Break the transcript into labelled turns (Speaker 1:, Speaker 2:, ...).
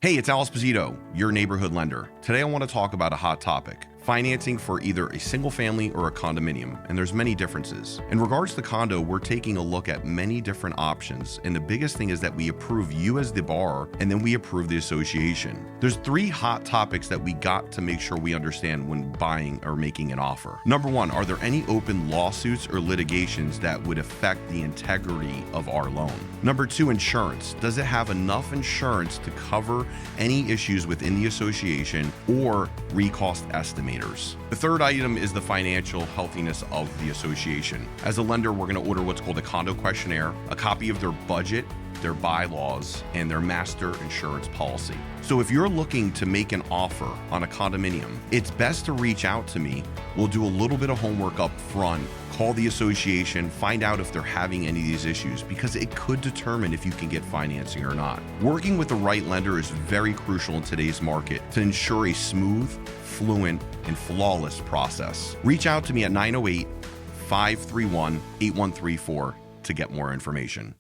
Speaker 1: Hey, it's Alfonso Esposito, your neighborhood lender. Today I want to talk about a hot topic. Financing for either a single family or a condominium, and there's many differences. In regards to condo, we're taking a look at many different options, and the biggest thing is that we approve you as the borrower, and then we approve the association. There's three hot topics that we got to make sure we understand when buying or making an offer. Number one, are there any open lawsuits or litigations that would affect the integrity of our loan? Number two, insurance. Does it have enough insurance to cover any issues within the association or recost estimators? The third item is the financial healthiness of the association. As a lender, we're going to order what's called a condo questionnaire, a copy of their budget, their bylaws, and their master insurance policy. So if you're looking to make an offer on a condominium, it's best to reach out to me. We'll do a little bit of homework up front, call the association, find out if they're having any of these issues, because it could determine if you can get financing or not. Working with the right lender is very crucial in today's market to ensure a smooth, fluent, and flawless process. Reach out to me at 908-531-8134 to get more information.